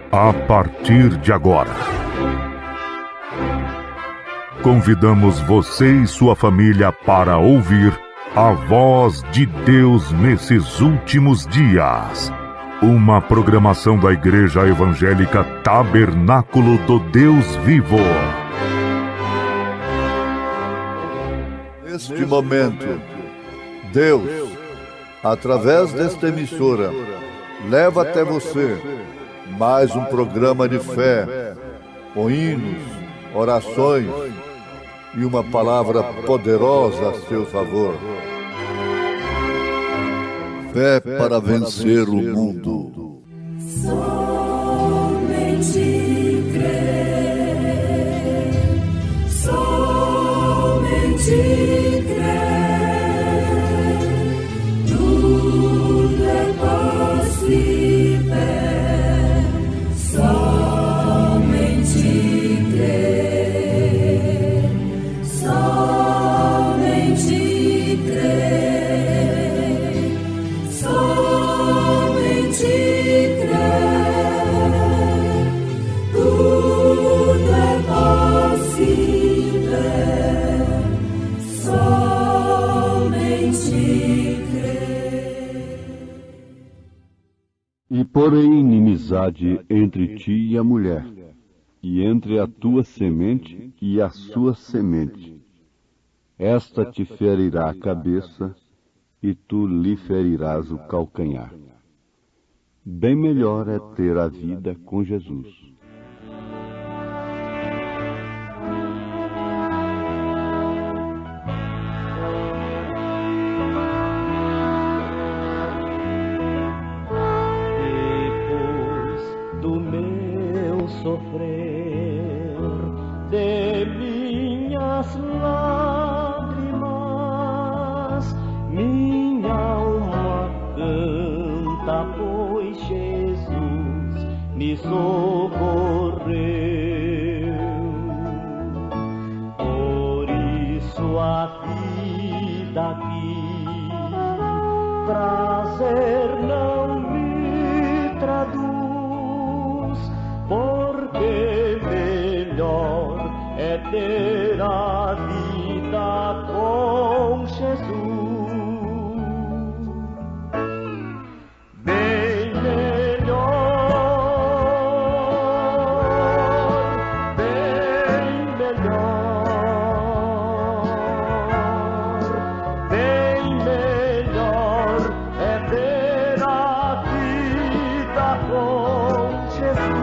A partir de agora, convidamos você e sua família para ouvir a voz de Deus nesses últimos dias. Uma programação da Igreja Evangélica Tabernáculo do Deus Vivo. Neste momento, Deus, através desta emissora, leva até você mais um programa de fé, com hinos, orações e uma palavra poderosa a seu favor. Fé para vencer o mundo. Somente crer, somente crer, tudo é possível. Somente crer, somente crer, somente crer, tudo é possível. Somente crer. E porém inimizade entre ti e a mulher, e entre a tua semente e a sua semente. Esta te ferirá a cabeça, e tu lhe ferirás o calcanhar. Bem melhor é ter a vida com Jesus. Sofrer de minhas lágrimas, minha alma canta, pois Jesus me socorreu. Por isso a vida aqui prazer não me traduz, porque melhor é ter a vida com Jesus. Bem melhor, bem melhor, bem melhor é ter a vida com Jesus.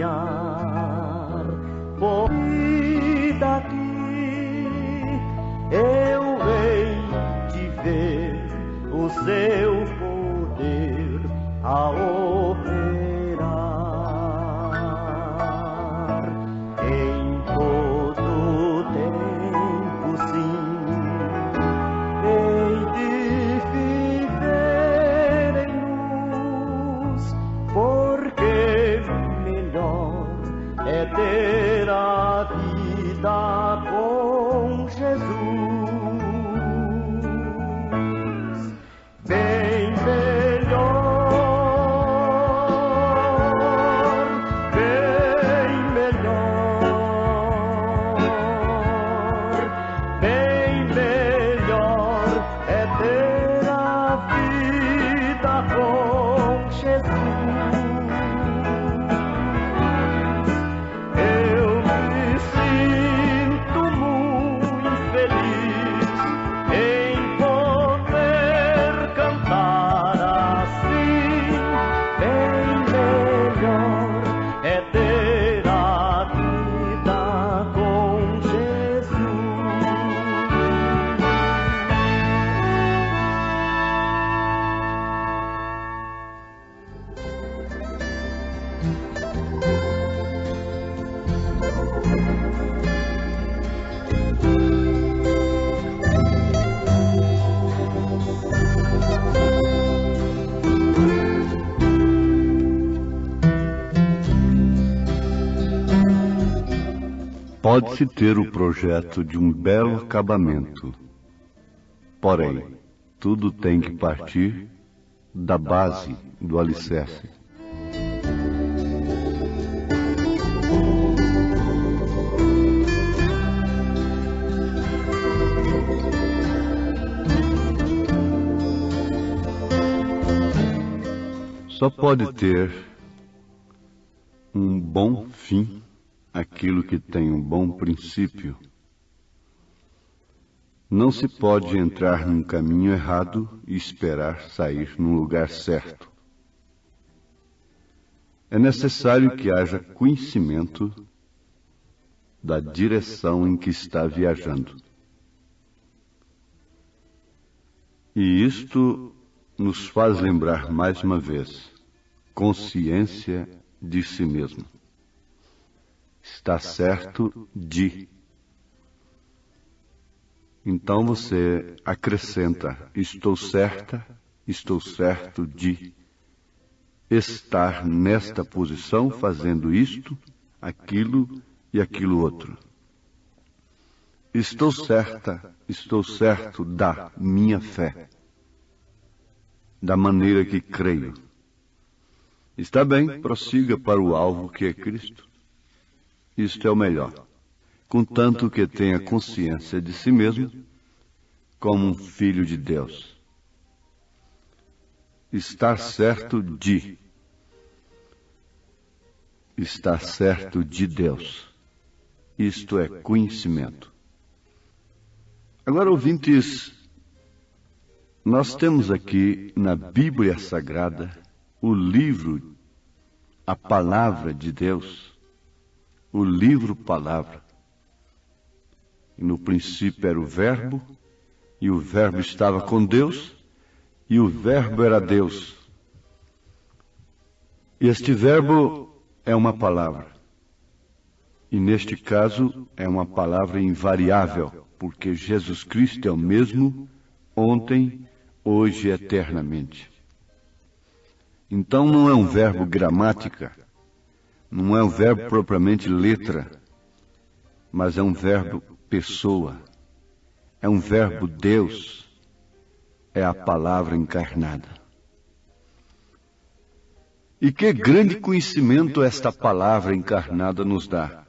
Caminhar por daqui, eu hei de ver o seu poder a operar em todo tempo, sim. Hei de viver em luz, porque melhor é ter a vida com Jesus. Bem melhor, bem melhor, bem melhor é ter a vida com Jesus. Eu me sinto muito feliz. Pode-se ter o projeto de um belo acabamento, porém, tudo tem que partir da base, do alicerce. Só pode ter um bom fim aquilo que tem um bom princípio. Não se pode entrar num caminho errado e esperar sair num lugar certo. É necessário que haja conhecimento da direção em que está viajando. E isto nos faz lembrar mais uma vez: consciência de si mesmo. Está certo de. Então você acrescenta: estou certa, estou certo de estar nesta posição, fazendo isto, aquilo e aquilo outro. Estou certa, estou certo da minha fé, da maneira que creio. Está bem, prossiga para o alvo que é Cristo. Isto é o melhor, contanto que tenha consciência de si mesmo como um filho de Deus. Estar certo de. Estar certo de Deus. Isto é conhecimento. Agora, ouvintes, nós temos aqui na Bíblia Sagrada o livro, a Palavra de Deus, o livro Palavra. E no princípio era o Verbo, e o Verbo estava com Deus, e o Verbo era Deus. E este Verbo é uma palavra. E neste caso é uma palavra invariável, porque Jesus Cristo é o mesmo ontem, hoje e eternamente. Então não é um verbo gramática, não é um verbo propriamente letra, mas é um verbo pessoa, é um verbo Deus, é a palavra encarnada. E que grande conhecimento esta palavra encarnada nos dá.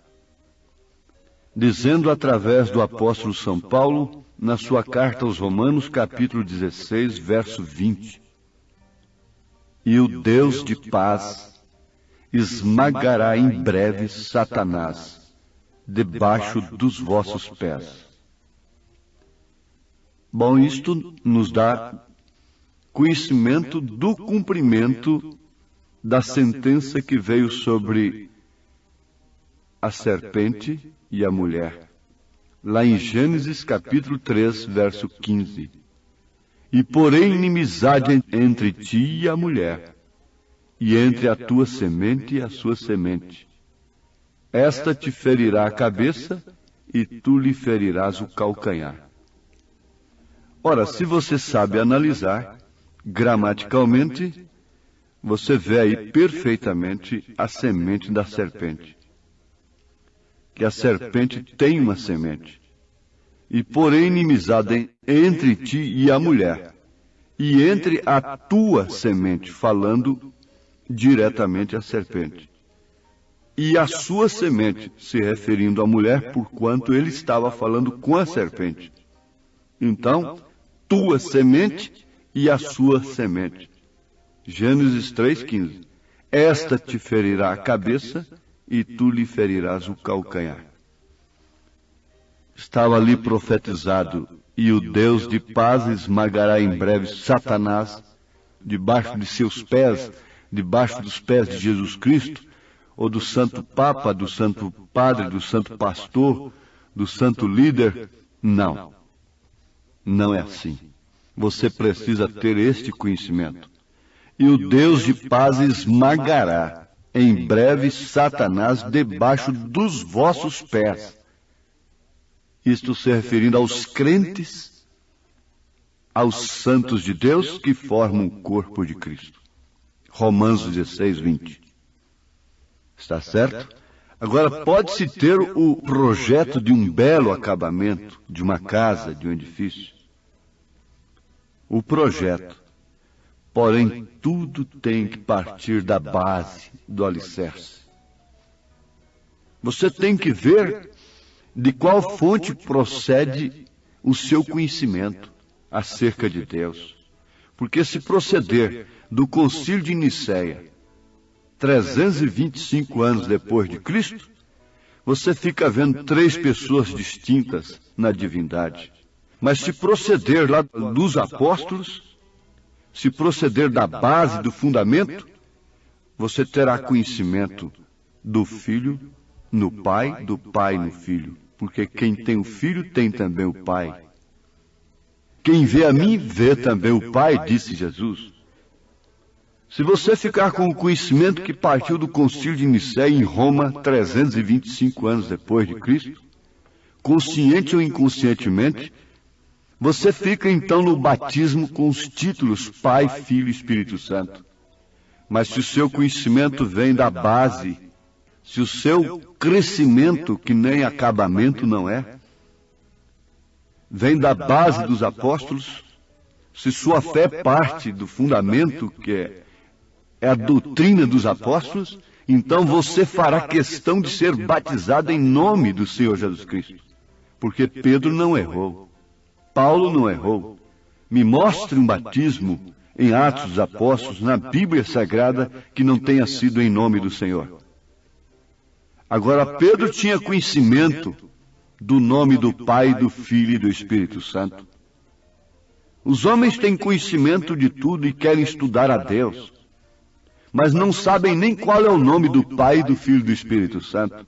Dizendo através do apóstolo São Paulo, na sua carta aos Romanos, capítulo 16, verso 20. E o Deus de paz esmagará em breve Satanás debaixo dos vossos pés. Bom, isto nos dá conhecimento do cumprimento da sentença que veio sobre a serpente e a mulher, lá em Gênesis capítulo 3, verso 15. E porém inimizade entre ti e a mulher, e entre a tua semente e a sua semente. Esta te ferirá a cabeça, e tu lhe ferirás o calcanhar. Ora, se você sabe analisar, gramaticalmente, você vê aí perfeitamente a semente da serpente. Que a serpente tem uma semente. E porém inimizade entre ti e a mulher, e entre a tua semente, falando diretamente à serpente, e a sua semente, se referindo à mulher, porquanto ele estava falando com a serpente. Então, tua semente e a sua semente. Gênesis 3,15. Esta te ferirá a cabeça, e tu lhe ferirás o calcanhar. Estava ali profetizado: e o Deus de paz esmagará em breve Satanás debaixo de seus pés, debaixo dos pés de Jesus Cristo, ou do Santo Papa, do Santo Padre, do Santo Pastor, do Santo Líder. Não, não é assim. Você precisa ter este conhecimento. E o Deus de paz esmagará em breve Satanás debaixo dos vossos pés. Isto se referindo aos crentes, aos santos de Deus que formam o corpo de Cristo. Romanos 16, 20. Está certo? Agora, pode-se ter o projeto de um belo acabamento, de uma casa, de um edifício. O projeto. Porém, tudo tem que partir da base, do alicerce. Você tem que ver de qual fonte procede o seu conhecimento acerca de Deus. Porque se proceder do Concílio de Nicéia, 325 anos depois de Cristo, você fica vendo 3 pessoas distintas na divindade. Mas se proceder lá dos apóstolos, se proceder da base, do fundamento, você terá conhecimento do Filho no Pai, do Pai no Filho. Porque quem tem o Filho tem também o Pai. Quem vê a mim, vê também o Pai, disse Jesus. Se você ficar com o conhecimento que partiu do Concílio de Nicéia em Roma, 325 anos depois de Cristo, consciente ou inconscientemente, você fica então no batismo com os títulos Pai, Filho e Espírito Santo. Mas se o seu conhecimento vem da base, se o seu crescimento, que nem acabamento não é, vem da base dos apóstolos, se sua fé parte do fundamento, que é a doutrina dos apóstolos, então você fará questão de ser batizado em nome do Senhor Jesus Cristo. Porque Pedro não errou. Paulo não errou. Me mostre um batismo em Atos dos Apóstolos, na Bíblia Sagrada, que não tenha sido em nome do Senhor. Agora, Pedro tinha conhecimento do nome do Pai, do Filho e do Espírito Santo. Os homens têm conhecimento de tudo e querem estudar a Deus, mas não sabem nem qual é o nome do Pai, do Filho e do Espírito Santo.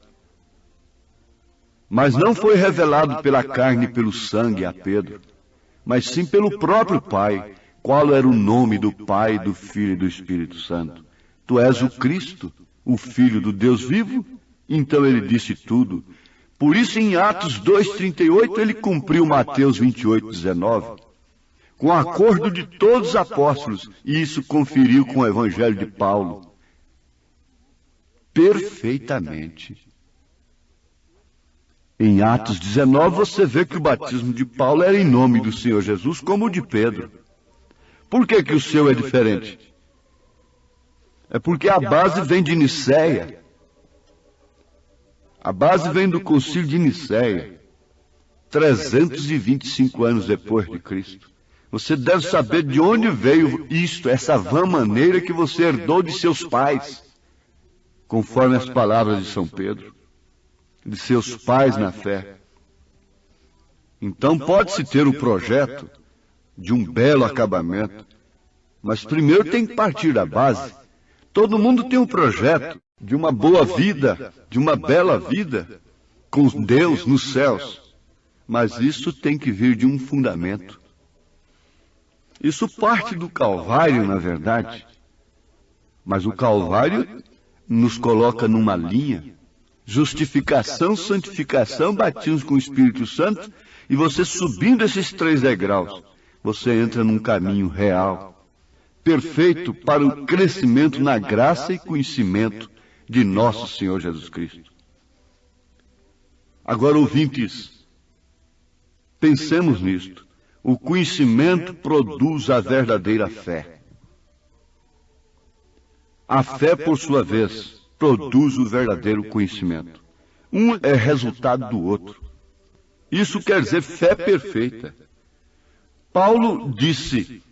Mas não foi revelado pela carne e pelo sangue a Pedro, mas sim pelo próprio Pai, qual era o nome do Pai, do Filho e do Espírito Santo. Tu és o Cristo, o Filho do Deus vivo? Então ele disse tudo. Por isso em Atos 2:38 ele cumpriu Mateus 28:19, com acordo de todos os apóstolos, e isso conferiu com o Evangelho de Paulo. Perfeitamente. Em Atos 19 você vê que o batismo de Paulo era em nome do Senhor Jesus, como o de Pedro. Por que o seu é diferente? É porque a base vem de Nicéia. A base vem do Concílio de Nicéia, 325 anos depois de Cristo. Você deve saber de onde veio isto, essa vã maneira que você herdou de seus pais, conforme as palavras de São Pedro, de seus pais na fé. Então pode-se ter o projeto de um belo acabamento, mas primeiro tem que partir da base. Todo mundo tem um projeto de uma boa vida, de uma bela vida, com Deus nos céus. Mas isso tem que vir de um fundamento. Isso parte do Calvário, na verdade. Mas o Calvário nos coloca numa linha. Justificação, santificação, batismo com o Espírito Santo. E você subindo esses 3 degraus, você entra num caminho real, perfeito para o crescimento na graça e conhecimento de nosso Senhor Jesus Cristo. Agora, ouvintes, pensemos nisto. O conhecimento produz a verdadeira fé. A fé, por sua vez, produz o verdadeiro conhecimento. Um é resultado do outro. Isso quer dizer fé perfeita. Paulo disse,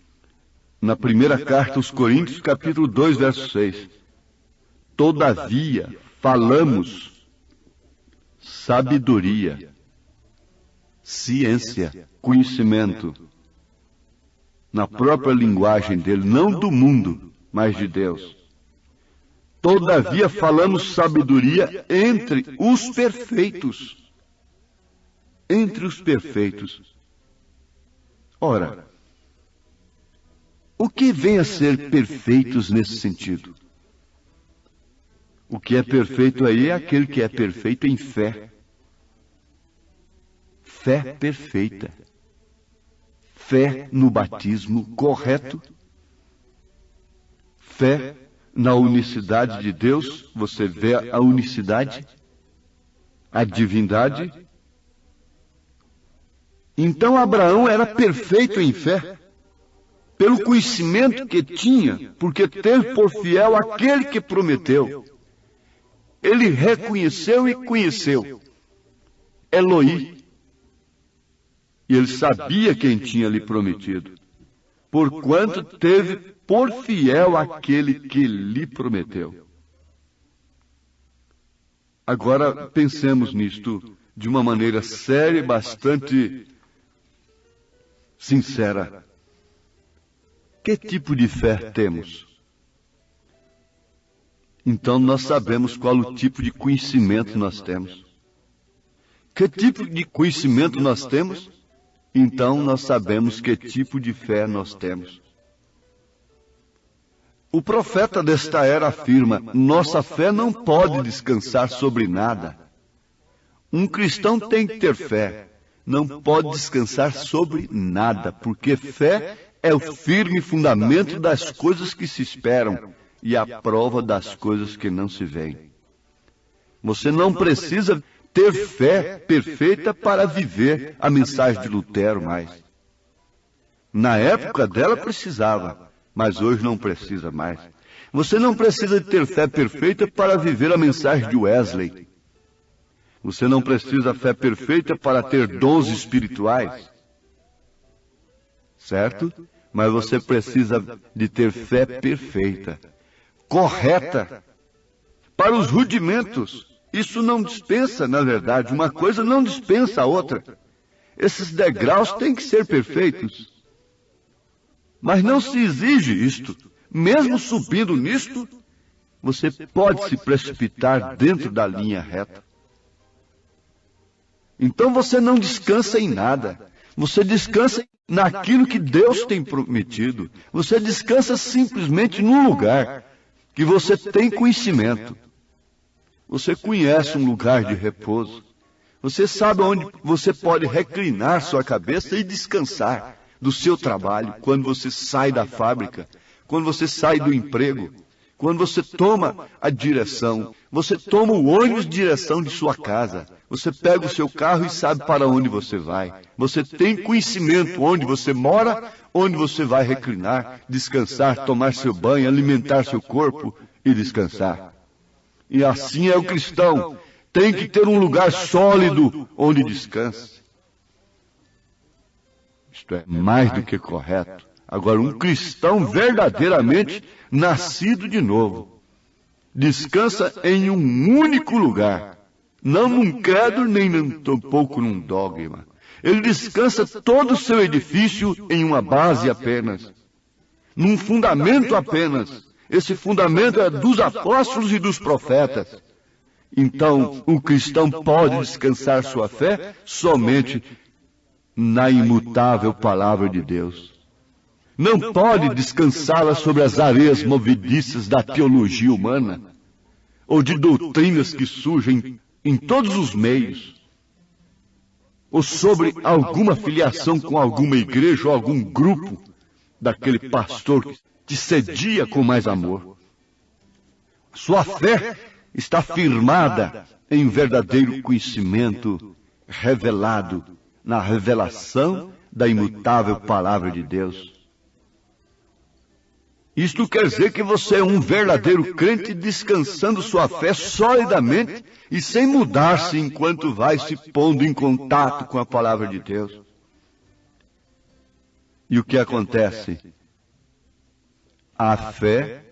na primeira carta aos Coríntios, capítulo 2, verso 6, todavia falamos sabedoria, ciência, conhecimento, na própria linguagem dele, não do mundo, mas de Deus. Todavia falamos sabedoria entre os perfeitos. Entre os perfeitos. Ora, o que vem a ser perfeitos nesse sentido? O que é perfeito aí é aquele que é perfeito em fé. Fé perfeita. Fé no batismo correto. Fé na unicidade de Deus. Você vê a unicidade a divindade. Então Abraão era perfeito em fé, pelo conhecimento que tinha, porque teve por fiel aquele que prometeu. Ele reconheceu e conheceu Eloi. E ele sabia quem tinha lhe prometido, porquanto teve por fiel aquele que lhe prometeu. Agora pensemos nisto de uma maneira séria e bastante sincera. Que tipo de fé temos? Então nós sabemos qual o tipo de conhecimento nós temos. Que tipo de conhecimento nós temos? Então nós sabemos que tipo de fé nós temos. O profeta desta era afirma: nossa fé não pode descansar sobre nada. Um cristão tem que ter fé, não pode descansar sobre nada, porque fé é o firme fundamento das coisas que se esperam e a prova das coisas que não se veem. Você não precisa ter fé perfeita para viver a mensagem de Lutero mais. Na época dela precisava, mas hoje não precisa mais. Você não precisa ter fé perfeita para viver a mensagem de Wesley. Você não precisa fé perfeita para ter dons espirituais. Certo? Mas você precisa de ter fé perfeita, correta, para os rudimentos. Isso não dispensa, na verdade, uma coisa não dispensa a outra. Esses degraus têm que ser perfeitos. Mas não se exige isto. Mesmo subindo nisto, você pode se precipitar dentro da linha reta. Então você não descansa em nada. Você descansa naquilo que Deus tem prometido. Você descansa simplesmente num lugar que você tem conhecimento. Você conhece um lugar de repouso. Você sabe onde você pode reclinar sua cabeça e descansar do seu trabalho, quando você sai da fábrica, quando você sai do emprego, quando você toma a direção, você toma o ônibus de direção de sua casa, você pega o seu carro e sabe para onde você vai. Você tem conhecimento onde você mora, onde você vai reclinar, descansar, tomar seu banho, alimentar seu corpo e descansar. E assim é o cristão, tem que ter um lugar sólido onde descanse. Isto é mais do que correto. Agora, um cristão verdadeiramente nascido de novo descansa em um único lugar, não num credo nem tampouco num dogma. Ele descansa todo o seu edifício em uma base apenas, num fundamento apenas. Esse fundamento é dos apóstolos e dos profetas. Então, o cristão pode descansar sua fé somente na imutável palavra de Deus. Não pode descansá-la sobre as areias movediças da teologia humana, ou de doutrinas que surgem em todos os meios, ou sobre alguma filiação com alguma igreja ou algum grupo daquele pastor que te cedia com mais amor. Sua fé está firmada em verdadeiro conhecimento revelado na revelação da imutável palavra de Deus. Isto quer dizer que você é um verdadeiro crente descansando sua fé solidamente e sem mudar-se enquanto vai se pondo em contato com a palavra de Deus. E o que acontece? A fé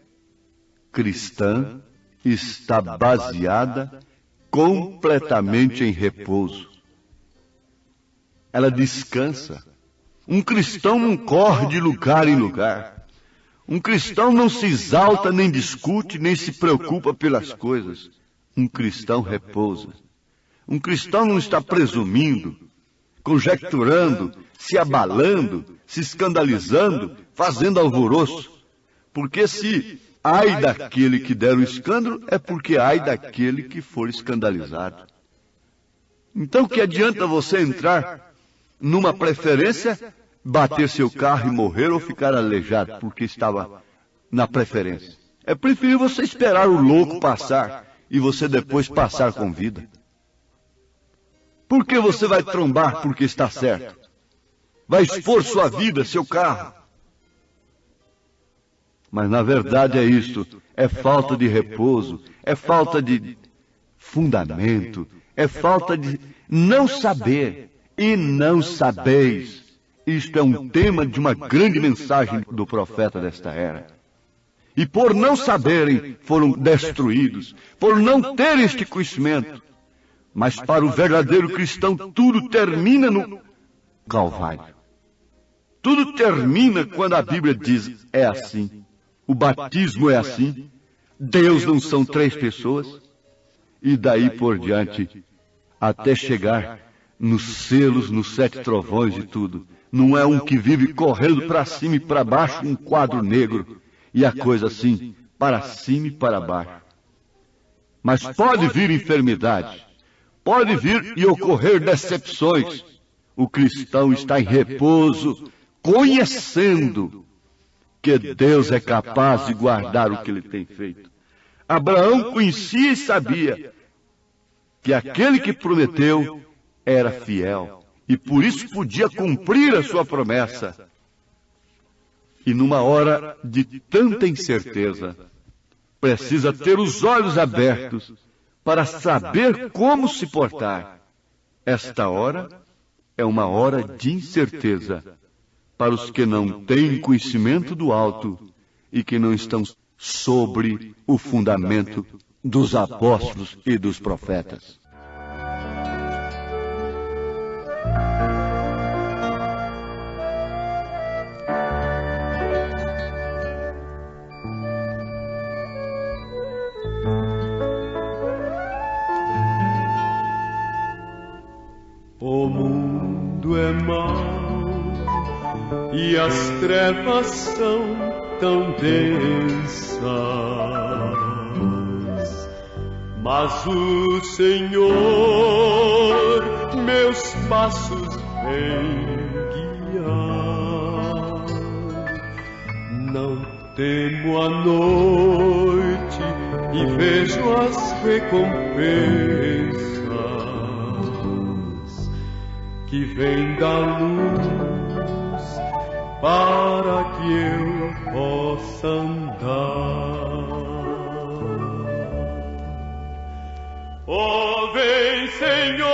cristã está baseada completamente em repouso. Ela descansa. Um cristão não corre de lugar em lugar. Um cristão não se exalta, nem discute, nem se preocupa pelas coisas. Um cristão repousa. Um cristão não está presumindo, conjecturando, se abalando, se escandalizando, fazendo alvoroço. Porque se ai daquele que der o escândalo, é porque ai daquele que for escandalizado. Então que adianta você entrar numa preferência, bater seu carro e morrer ou ficar aleijado porque estava na preferência? É preferível você esperar o louco passar e você depois passar com vida. Por que você vai trombar porque está certo? Vai expor sua vida, seu carro? Mas na verdade é isto, é falta de repouso, é falta de fundamento, é falta de não saber e não sabeis. Isto é um tema de uma grande mensagem do profeta desta era. E por não saberem, foram destruídos, por não terem este conhecimento. Mas para o verdadeiro cristão, tudo termina no Calvário. Tudo termina quando a Bíblia diz, é assim. O batismo é assim. Deus não são três pessoas. E daí por diante, até chegar nos selos, nos 7 trovões e tudo. Não é um que vive correndo para cima e para baixo, um quadro negro. E a coisa assim, para cima e para baixo. Mas pode vir enfermidade. Pode vir e ocorrer decepções. O cristão está em repouso, conhecendo que Deus é capaz de guardar o que ele tem feito. Abraão conhecia e sabia que aquele que prometeu era fiel e por isso podia cumprir a sua promessa. E numa hora de tanta incerteza, precisa ter os olhos abertos para saber como se portar. Esta hora é uma hora de incerteza para os que não têm conhecimento do alto e que não estão sobre o fundamento dos apóstolos e dos profetas. O mundo é mau e as trevas são tão densas, mas o Senhor meus passos vem guiar. Não temo a noite e vejo as recompensas que vem da luz para que eu possa andar. Oh, vem, Senhor,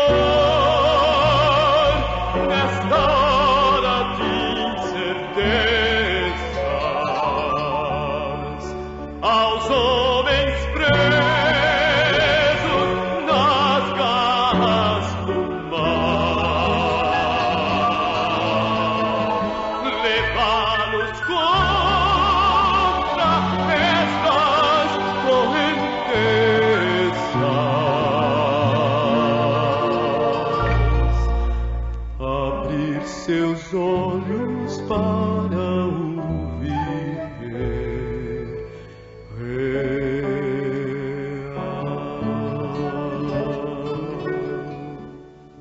nesta hora de incertezas, aos homens presos nas garras do seus olhos para ouvir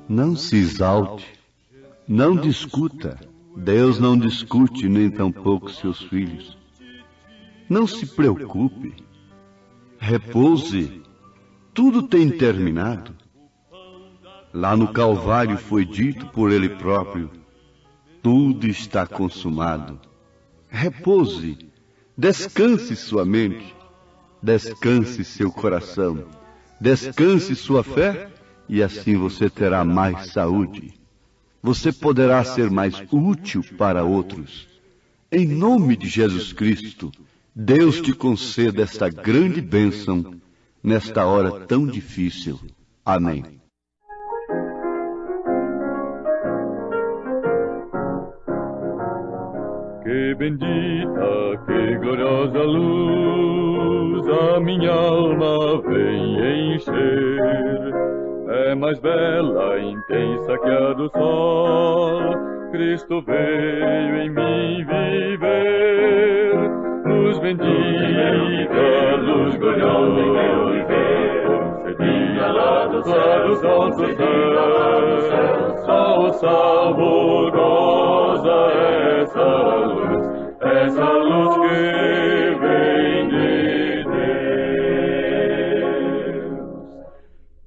Não se exalte, não discuta. Deus não discute nem tampouco seus filhos. Não se preocupe, repouse, tudo tem terminado. Lá no Calvário foi dito por Ele próprio, tudo está consumado. Repouse, descanse sua mente, descanse seu coração, descanse sua fé, e assim você terá mais saúde. Você poderá ser mais útil para outros. Em nome de Jesus Cristo, Deus te conceda esta grande bênção nesta hora tão difícil. Amém. Que bendita, que gloriosa luz a minha alma vem encher. É mais bela, intensa que a do sol. Cristo veio em mim viver. Luz bendita, luz gloriosa em meu viver. Concedida lá do céu, só o salvo goza essa luz que vem de Deus.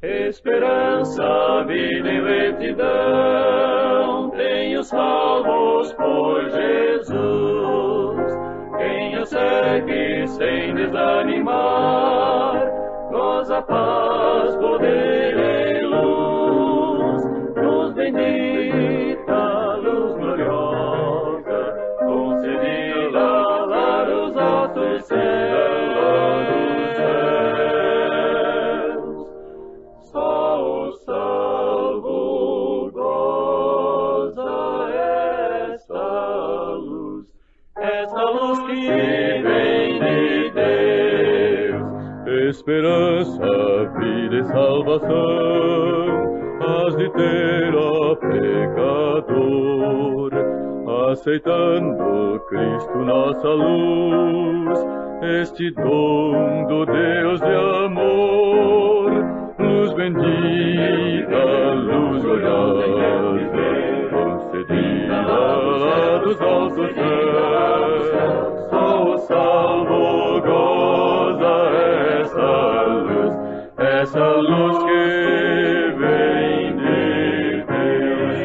Esperança esperança, vida em retidão. Tenho salvos por Jesus. Quem o segue sem desanimar, goza paz, poder e luz. Luz bendita, luz gloriosa, concedida lá dos altos céus. Só o salvo goza esta luz que vem de Deus. Esperança, vida e salvação has de ter, ó pecador, aceitando Cristo nossa luz, este dom do Deus de amor. Luz bendita, luz gloriosa, concedida lá dos altos céus. Só o salvo goza essa luz que vem de Deus,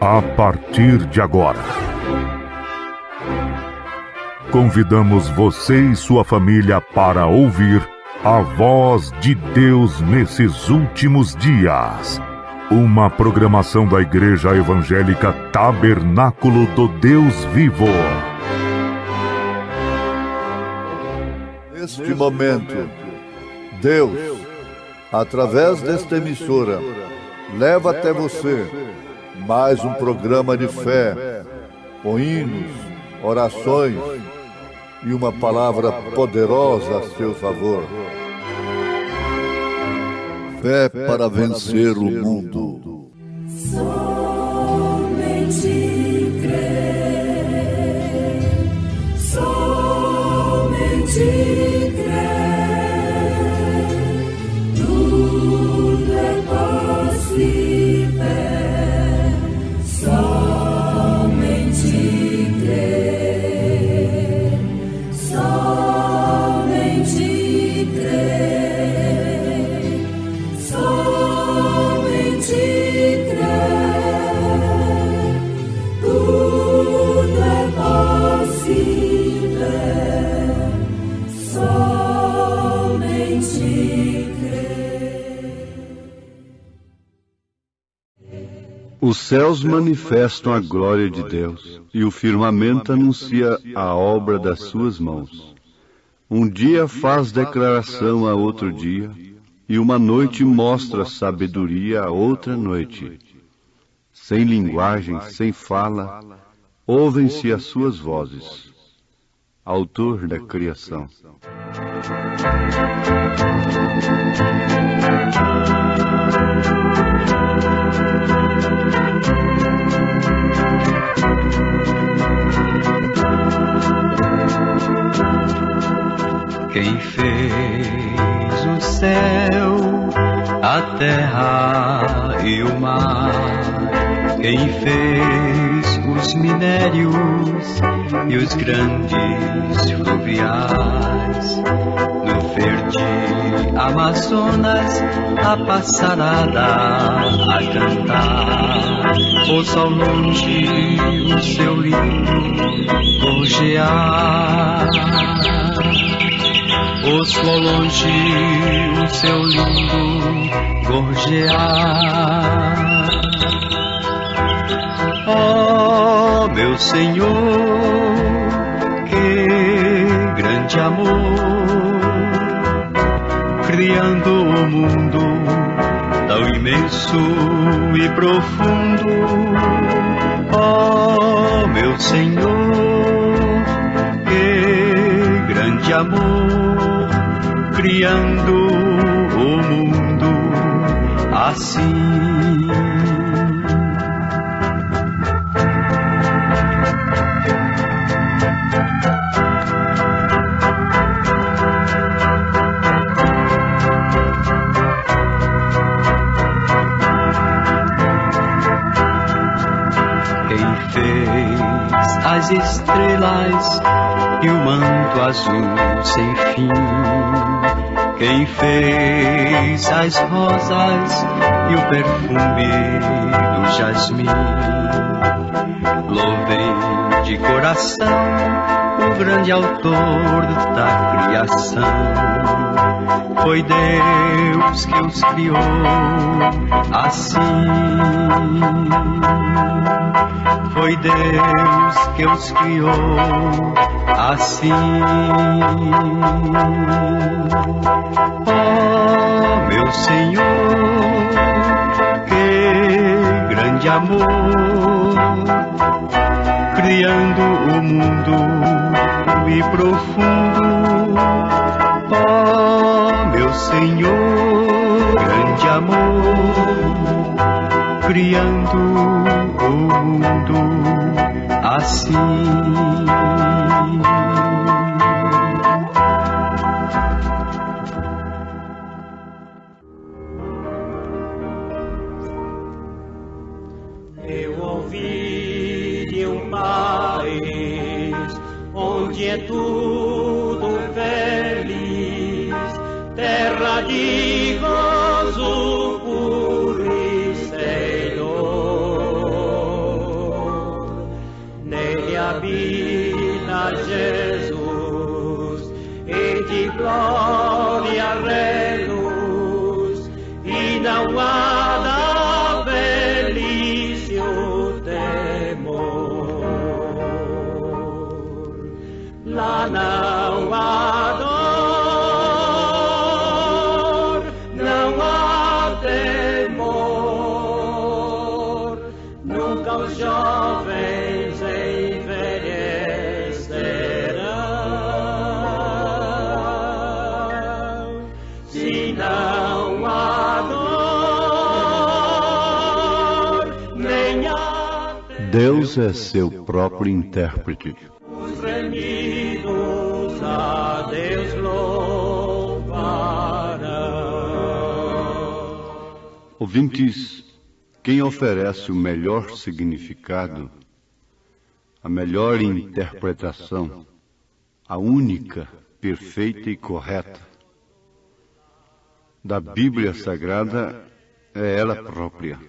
A partir de agora, convidamos você e sua família para ouvir a voz de Deus nesses últimos dias. Uma programação da Igreja Evangélica Tabernáculo do Deus Vivo. Neste momento, Deus, através desta emissora, leva até você mais um programa de fé, com hinos, orações e uma palavra poderosa a seu favor. Fé para vencer o mundo. Somente Os céus manifestam a glória de Deus, e o firmamento anuncia a obra das suas mãos. Um dia faz declaração a outro dia, e uma noite mostra sabedoria a outra noite. Sem linguagem, sem fala, ouvem-se as suas vozes. Autor da criação. Quem fez o céu, a terra e o mar? Quem fez os minérios e os grandes fluviais? No verde Amazonas, a passarada a cantar. Ouça ao longe o seu lindo gorjear. Ouço ao longe o seu lindo gorjear. Oh, meu Senhor, que grande amor, criando o mundo tão imenso e profundo. Oh, meu Senhor, que grande amor, criando o mundo assim. Quem fez as estrelas e o manto azul sem fim? Quem fez as rosas e o perfume do jasmim? Louvem de coração o grande autor da criação. Foi Deus que os criou assim. Foi Deus que os criou assim. Oh, meu Senhor, que grande amor, criando o mundo e profundo. Oh, meu Senhor, grande amor, criando o mundo assim. Eu ouvi de um país onde é tudo feliz, terra de gozo puro e sem dor. Nele habita Jesus e de glória reluz, e não há da velhice o temor. Lá não há dor, não há temor, nunca os jovens envelhecerão. Se não há dor, nem há temor, Deus é seu próprio intérprete. os remidos a Deus louvará. Ouvintes, quem oferece o melhor significado, a melhor interpretação, a única, perfeita e correta da Bíblia Sagrada é ela própria.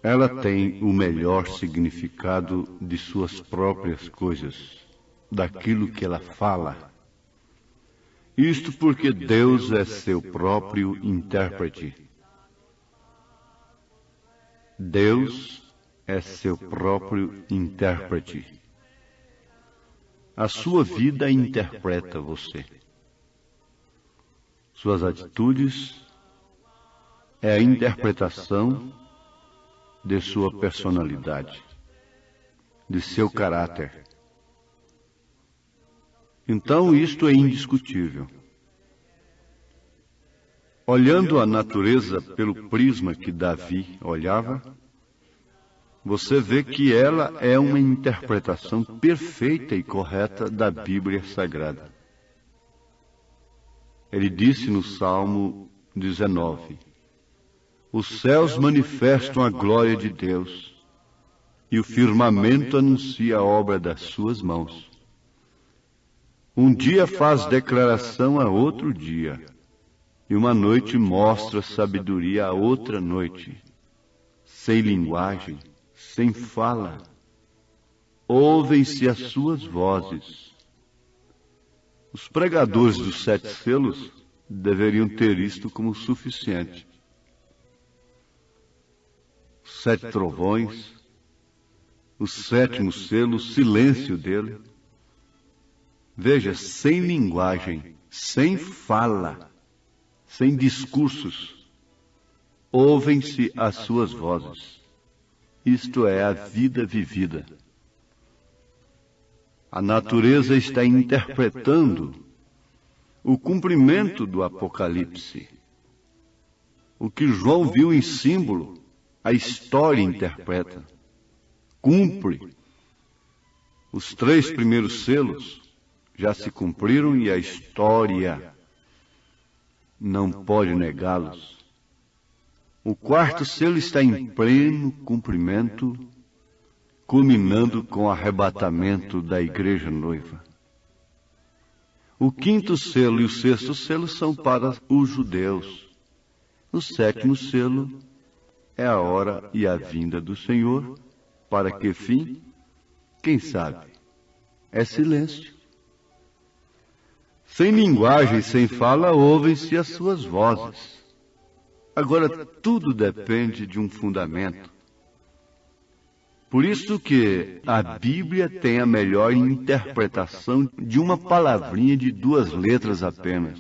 Ela tem o melhor significado de suas próprias coisas, daquilo que ela fala. Isto porque Deus é seu próprio intérprete. Deus é seu próprio intérprete. A sua vida interpreta você. Suas atitudes é a interpretação de sua personalidade, de seu caráter. Então isto é indiscutível. Olhando a natureza pelo prisma que Davi olhava, você vê que ela é uma interpretação perfeita e correta da Bíblia Sagrada. Ele disse no Salmo 19: os céus manifestam a glória de Deus, e o firmamento anuncia a obra das suas mãos. Um dia faz declaração a outro dia, e uma noite mostra sabedoria a outra noite. Sem linguagem, sem fala, ouvem-se as suas vozes. Os pregadores dos 7 selos deveriam ter isto como suficiente. 7 trovões, o 7º selo, o silêncio dele. Veja, sem linguagem, sem fala, sem discursos, ouvem-se as suas vozes. Isto é a vida vivida. A natureza está interpretando o cumprimento do Apocalipse. O que João viu em símbolo, a história interpreta, cumpre. Os 3 primeiros selos já se cumpriram e a história não pode negá-los. O 4º selo está em pleno cumprimento, culminando com o arrebatamento da igreja noiva. O 5º selo e o 6º selo são para os judeus. O 7º selo é a hora e a vinda do Senhor. Para que fim? Quem sabe? É silêncio. Sem linguagem, sem fala, ouvem-se as suas vozes. Agora, tudo depende de um fundamento. Por isso que a Bíblia tem a melhor interpretação de uma palavrinha de 2 letras apenas.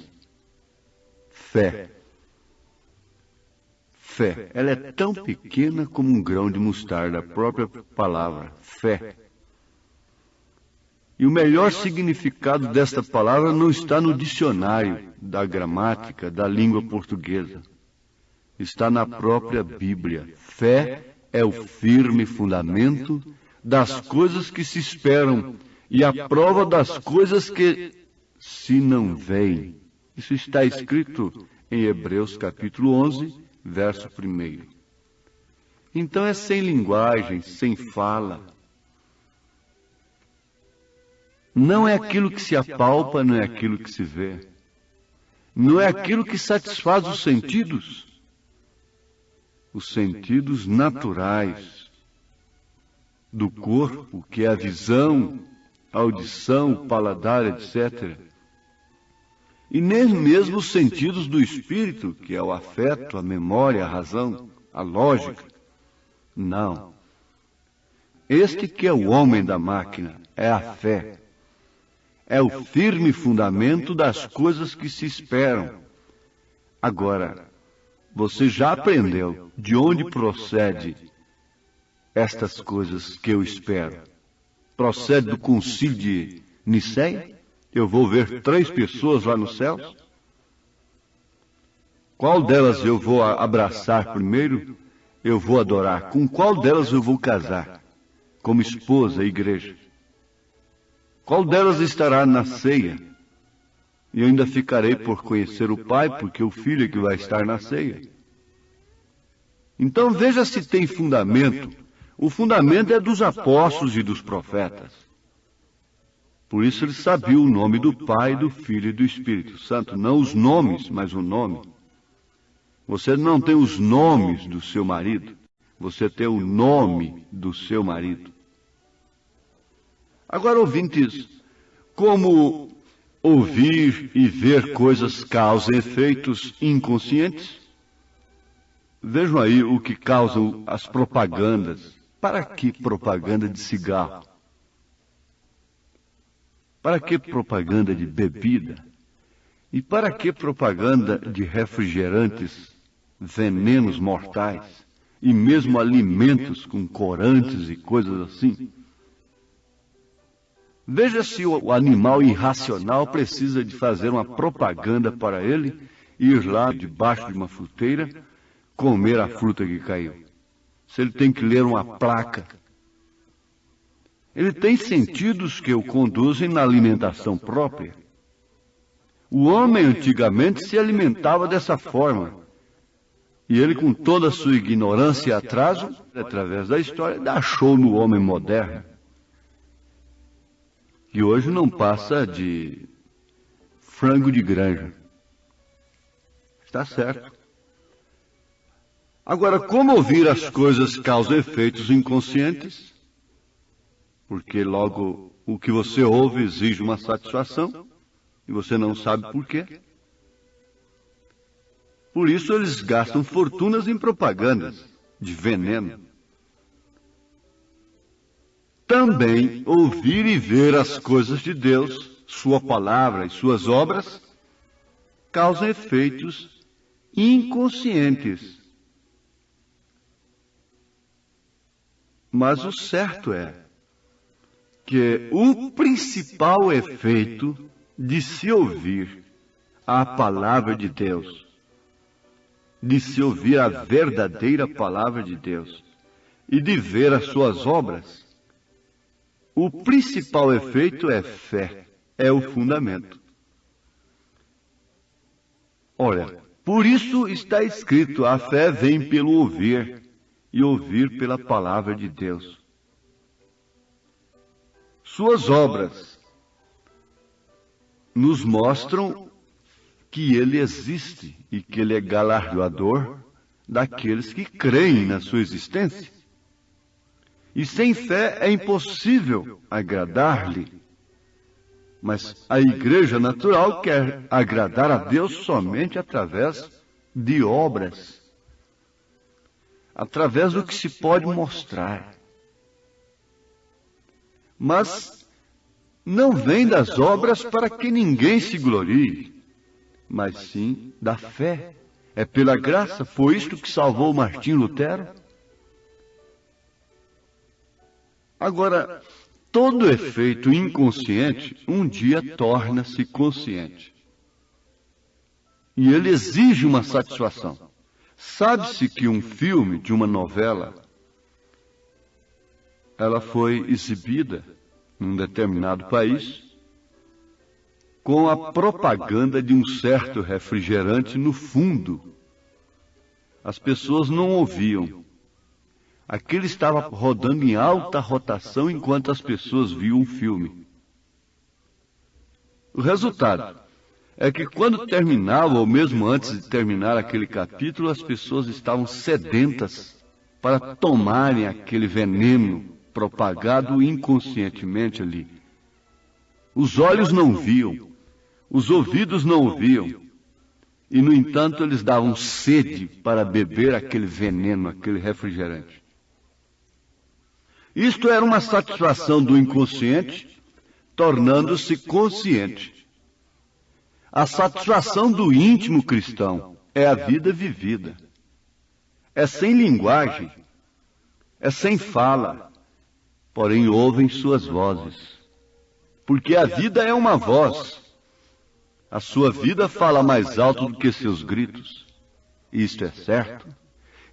Fé. Fé. Ela é tão pequena como um grão de mostarda, a própria palavra, fé. E o melhor significado desta palavra não está no dicionário da gramática da língua portuguesa. Está na própria Bíblia. Fé é o firme fundamento das coisas que se esperam e a prova das coisas que se não veem. Isso está escrito em Hebreus capítulo 11, verso 1. Então é sem linguagem, sem fala. Não é aquilo que se apalpa, não é aquilo que se vê. Não é aquilo que satisfaz os sentidos. Os sentidos naturais do corpo, que é a visão, a audição, o paladar, etc. E nem mesmo os sentidos do espírito, que é o afeto, a memória, a razão, a lógica. Não. Este que é o homem da máquina é a fé. É o firme fundamento das coisas que se esperam. Agora, você já aprendeu de onde procede estas coisas que eu espero? Procede do concílio de Nicéia? Eu vou ver 3 pessoas lá no céu? Qual delas eu vou abraçar primeiro? Eu vou adorar. Com qual delas eu vou casar? Como esposa, igreja? Qual delas estará na ceia? E eu ainda ficarei por conhecer o Pai, porque o Filho é que vai estar na ceia. Então veja se tem fundamento. O fundamento é dos apóstolos e dos profetas. Por isso eles sabiam o nome do Pai, do Filho e do Espírito Santo. Não os nomes, mas o nome. Você não tem os nomes do seu marido. Você tem o nome do seu marido. Agora, ouvintes, como ouvir e ver coisas causam efeitos inconscientes? Vejam aí o que causam as propagandas. Para que propaganda de cigarro? Para que propaganda de bebida? E para que propaganda de refrigerantes, venenos mortais, e mesmo alimentos com corantes e coisas assim? Veja se o animal irracional precisa de fazer uma propaganda para ele ir lá debaixo de uma fruteira comer a fruta que caiu. Se ele tem que ler uma placa. Ele tem sentidos que o conduzem na alimentação própria. O homem antigamente se alimentava dessa forma. E ele, com toda a sua ignorância e atraso, através da história, dá show no homem moderno. Que hoje não passa de frango de granja. Está certo. Agora, como ouvir as coisas causam efeitos inconscientes? Porque logo o que você ouve exige uma satisfação e você não sabe por quê. Por isso eles gastam fortunas em propagandas de veneno. Também ouvir e ver as coisas de Deus, sua palavra e suas obras, causam efeitos inconscientes. Mas o certo é que o principal efeito de se ouvir a palavra de Deus, de se ouvir a verdadeira palavra de Deus e de ver as suas obras, o principal efeito é fé, é o fundamento. Olha, por isso está escrito, a fé vem pelo ouvir, e ouvir pela palavra de Deus. Suas obras nos mostram que Ele existe e que Ele é galardoador daqueles que creem na sua existência. E sem fé é impossível agradar-lhe. Mas a igreja natural quer agradar a Deus somente através de obras. Através do que se pode mostrar. Mas não vem das obras para que ninguém se glorie, mas sim da fé. É pela graça, foi isto que salvou Martim Lutero. Agora, todo efeito inconsciente um dia torna-se consciente. E ele exige uma satisfação. Sabe-se que um filme de uma novela, ela foi exibida num determinado país com a propaganda de um certo refrigerante no fundo. As pessoas não ouviam. Aquilo estava rodando em alta rotação enquanto as pessoas viam o filme. O resultado é que quando terminava, ou mesmo antes de terminar aquele capítulo, as pessoas estavam sedentas para tomarem aquele veneno propagado inconscientemente ali. Os olhos não viam, os ouvidos não ouviam, e no entanto eles davam sede para beber aquele veneno, aquele refrigerante. Isto era uma satisfação do inconsciente, tornando-se consciente. A satisfação do íntimo cristão é a vida vivida. É sem linguagem, é sem fala, porém ouvem suas vozes. Porque a vida é uma voz. A sua vida fala mais alto do que seus gritos. Isto é certo?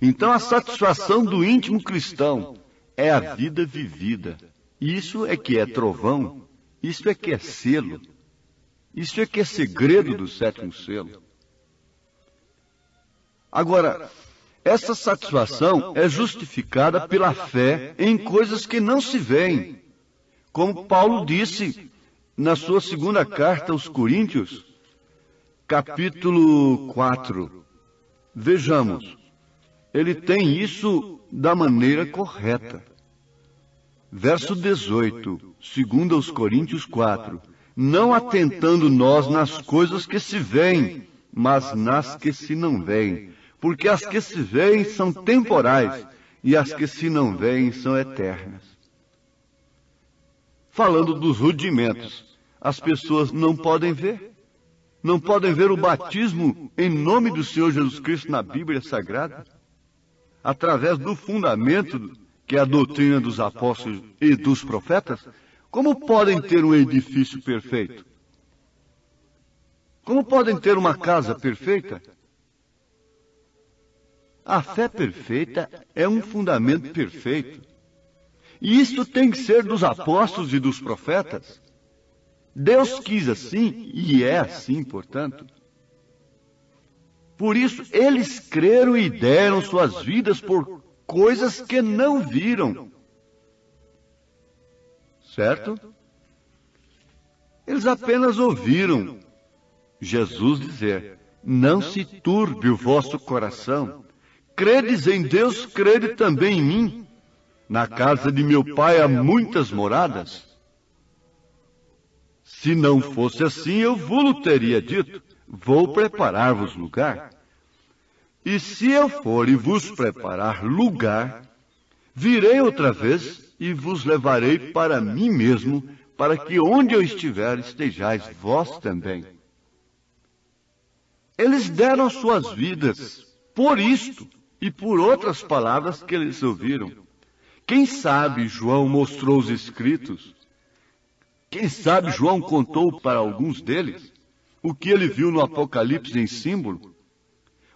Então a satisfação do íntimo cristão é a vida vivida. Isso é que é trovão Isso é que é selo. Isso é que é segredo do 7º selo. Agora, essa satisfação é justificada pela fé em coisas que não se veem. Como Paulo disse na sua 2ª carta aos Coríntios, capítulo 4. Vejamos, ele tem isso da maneira correta. Verso 18, 2 aos Coríntios 4. Não atentando nós nas coisas que se veem, mas nas que se não veem. Porque as que se veem são temporais, e as que se não veem são eternas. Falando dos rudimentos, as pessoas não podem ver. Não podem ver o batismo em nome do Senhor Jesus Cristo na Bíblia Sagrada, através do fundamento que é a doutrina dos apóstolos e dos profetas. Como podem ter um edifício perfeito? Como podem ter uma casa perfeita? A fé perfeita é um fundamento perfeito. E isso tem que ser dos apóstolos e dos profetas. Deus quis assim, e é assim, portanto. Por isso, eles creram e deram suas vidas por coisas que não viram. Certo? Eles apenas ouviram Jesus dizer: não se turbe o vosso coração. Credes em Deus, crede também em mim. Na casa de meu pai há muitas moradas. Se não fosse assim, eu vos teria dito: vou preparar-vos lugar. E se eu for e vos preparar lugar, virei outra vez e vos levarei para mim mesmo, para que onde eu estiver estejais vós também. Eles deram suas vidas por isto e por outras palavras que eles ouviram. Quem sabe João mostrou os escritos? Quem sabe João contou para alguns deles o que ele viu no Apocalipse em símbolo?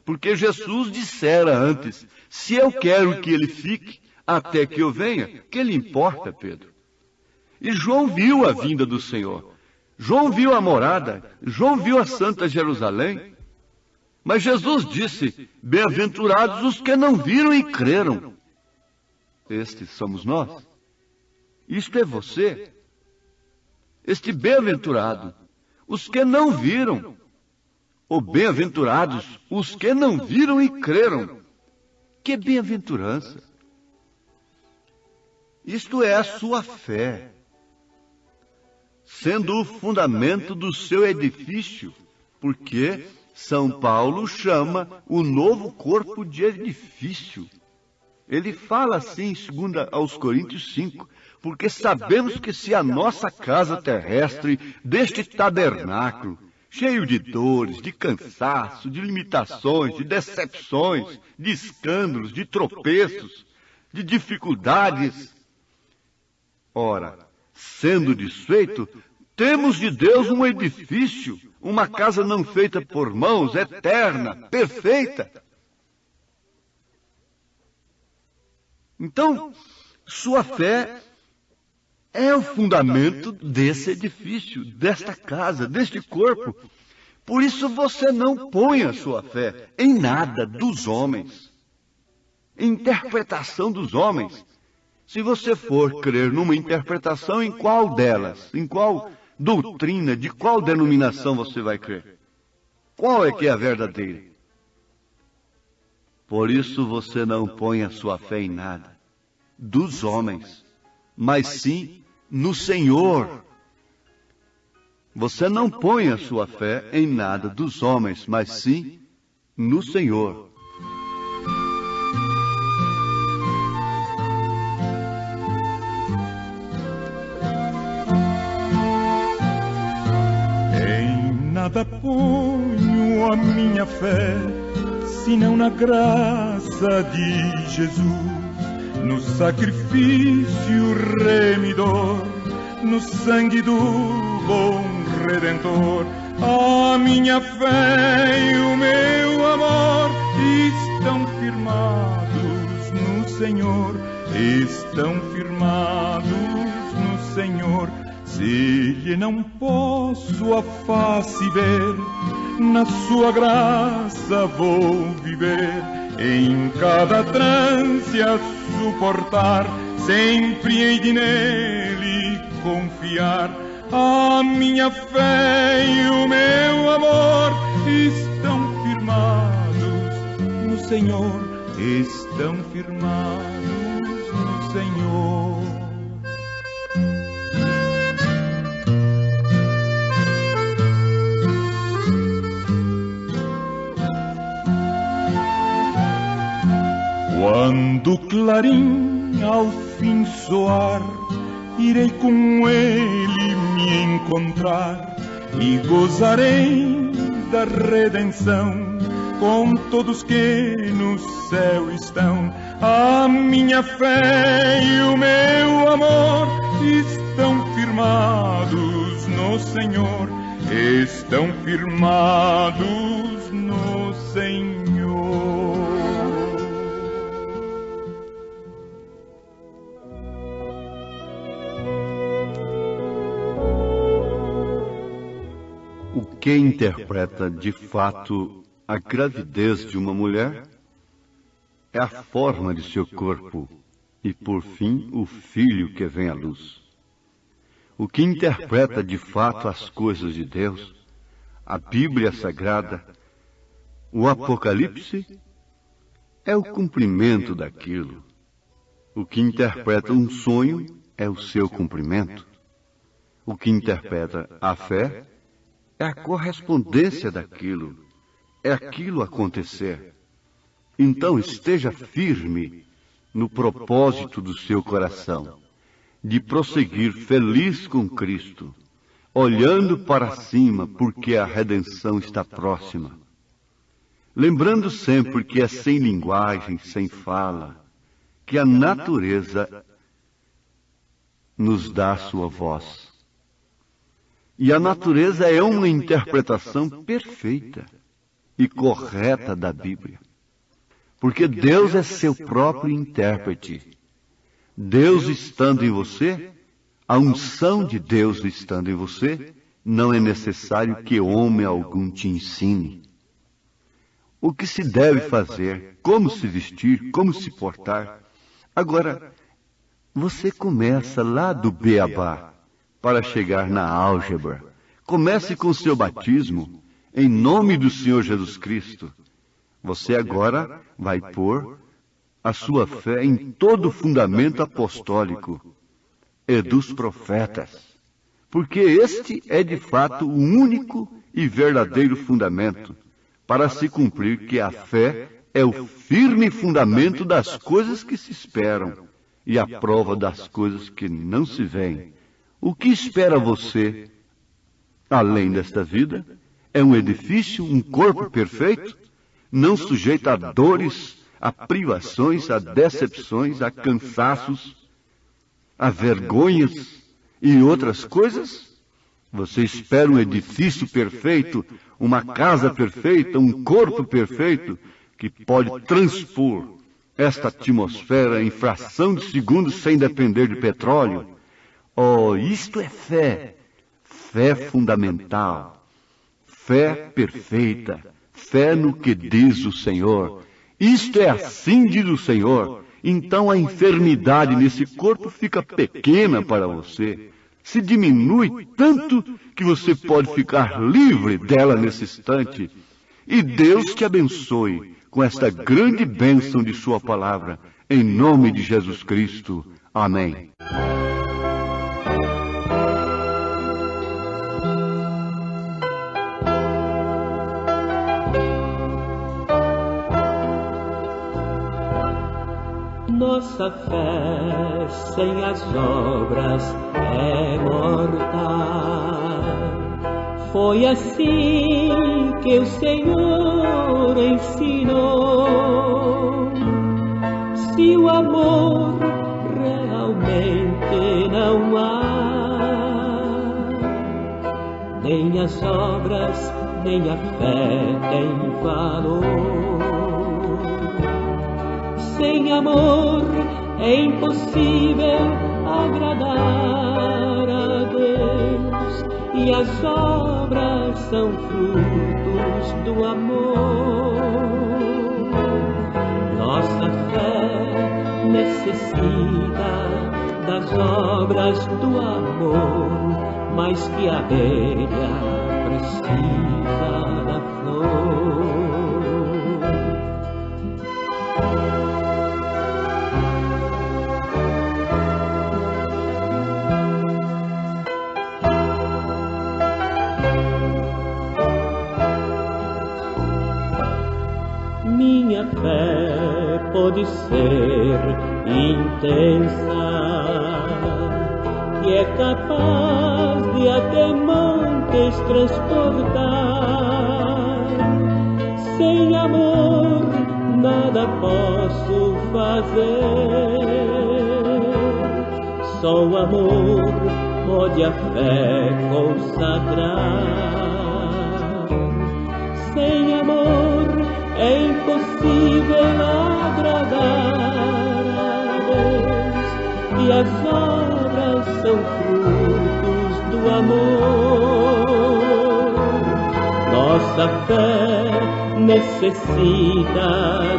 Porque Jesus dissera antes: se eu quero que ele fique até que eu venha, que lhe importa, Pedro? E João viu a vinda do Senhor. João viu a morada. João viu a Santa Jerusalém. Mas Jesus disse: bem-aventurados os que não viram e creram. Estes somos nós. Isto é você. Este bem-aventurado, os que não viram. Ou bem-aventurados os que não viram e creram. Que bem-aventurança! Isto é a sua fé, sendo o fundamento do seu edifício, porque São Paulo chama o novo corpo de edifício. Ele fala assim em 2 aos Coríntios 5, porque sabemos que se a nossa casa terrestre deste tabernáculo, cheio de dores, de cansaço, de limitações, de decepções, de escândalos, de tropeços, de dificuldades, ora, sendo desfeito, temos de Deus um edifício, uma casa não feita por mãos, eterna, perfeita. Então, sua fé é o fundamento desse edifício, desta casa, deste corpo. Por isso você não põe a sua fé em nada dos homens, em interpretação dos homens. Se você for crer numa interpretação, em qual delas, em qual doutrina, de qual denominação você vai crer? Qual é que é a verdadeira? Por isso você não põe a sua fé em nada dos homens, mas sim no Senhor. Você não põe a sua fé em nada dos homens, mas sim no Senhor. Em nada ponho a minha fé, senão na graça de Jesus, no sacrifício remidor, no sangue do bom Redentor. A minha fé e o meu amor estão firmados no Senhor, estão firmados no Senhor. Se lhe não posso a face ver, na sua graça vou viver, em cada trance a suportar, sempre hei de nele confiar. A minha fé e o meu amor estão firmados no Senhor, estão firmados no Senhor. Quando o clarim ao fim soar, irei com ele me encontrar e gozarei da redenção com todos que no céu estão. A minha fé e o meu amor estão firmados no Senhor, estão firmados no Senhor. O que interpreta de fato a gravidez de uma mulher é a forma de seu corpo e, por fim, o filho que vem à luz. O que interpreta de fato as coisas de Deus, a Bíblia Sagrada, o Apocalipse, é o cumprimento daquilo. O que interpreta um sonho é o seu cumprimento. O que interpreta a fé é a correspondência daquilo, é aquilo acontecer. Então esteja firme no propósito do seu coração, de prosseguir feliz com Cristo, olhando para cima porque a redenção está próxima. Lembrando sempre que é sem linguagem, sem fala, que a natureza nos dá a sua voz. E a natureza é uma interpretação perfeita e correta da Bíblia. Porque Deus é seu próprio intérprete. Deus estando em você, a unção de Deus estando em você, não é necessário que homem algum te ensine. O que se deve fazer, como se vestir, como se portar. Agora, você começa lá do beabá, para chegar na álgebra. Comece com seu batismo, em nome do Senhor Jesus Cristo. Você agora vai pôr a sua fé em todo o fundamento apostólico e dos profetas, porque este é de fato o único e verdadeiro fundamento, para se cumprir que a fé é o firme fundamento das coisas que se esperam e a prova das coisas que não se veem. O que espera você, além desta vida, é um edifício, um corpo perfeito, não sujeito a dores, a privações, a decepções, a cansaços, a vergonhas e outras coisas? Você espera um edifício perfeito, uma casa perfeita, um corpo perfeito, que pode transpor esta atmosfera em fração de segundos sem depender de petróleo? Oh, isto é fé, fé fundamental, fé perfeita, fé no que diz o Senhor. Isto é assim diz o Senhor. Então a enfermidade nesse corpo fica pequena para você, se diminui tanto que você pode ficar livre dela nesse instante. E Deus te abençoe com esta grande bênção de sua palavra, em nome de Jesus Cristo. Amém. Nossa fé sem as obras é mortal. Foi assim que o Senhor ensinou. Se o amor realmente não há, nem as obras, nem a fé tem valor. Sem amor é impossível agradar a Deus. e as obras são frutos do amor. Nossa fé necessita das obras do amor, mais que a abelha precisa da flor. Minha fé pode ser intensa, que é capaz de até montes transportar. Sem amor nada posso fazer, só o amor pode a fé consagrar. Sem amor é impossível agradar a Deus, e as obras são frutos do amor. Nossa fé necessita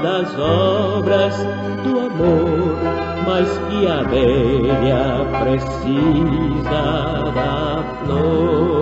das obras do amor, mais que a abelha precisa da flor.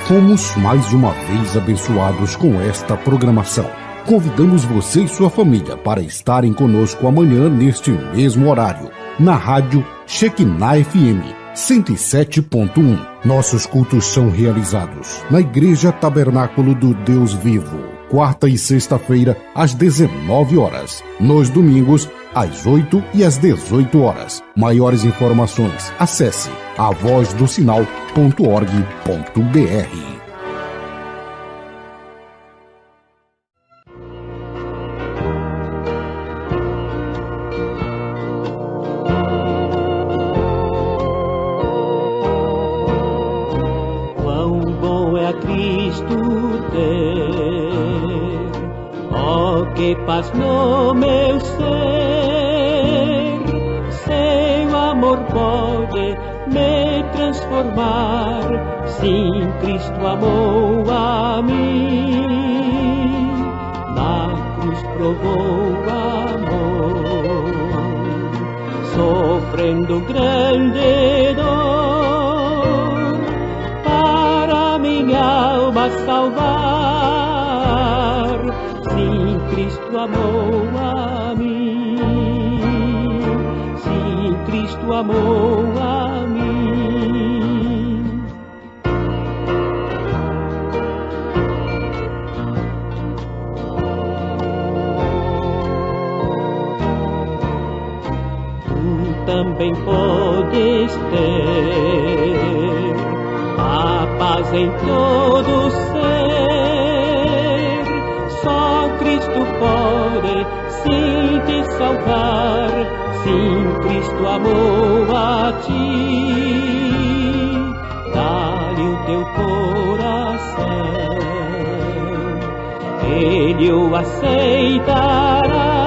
Fomos mais uma vez abençoados com esta programação. Convidamos você e sua família para estarem conosco amanhã neste mesmo horário, na rádio Shekinah FM 107.1. Nossos cultos são realizados na Igreja Tabernáculo do Deus Vivo, quarta e sexta-feira às 19 horas, nos domingos às 8 e às 18 horas. Maiores informações, acesse avozdosinal.org.br. Quão bom é a Cristo ter, oh, que paz no meu ser. Seu amor pode me transformar, sim, Cristo amou a mim. Na cruz provou amor, sofrendo grande dor, para minha alma salvar, sim, Cristo amou a mim, sim, Cristo amou a mim. Tu também podes ter a paz em todo ser, só Cristo pode sim te salvar, sim, Cristo amou a ti. Dá-lhe o teu coração, Ele o aceitará.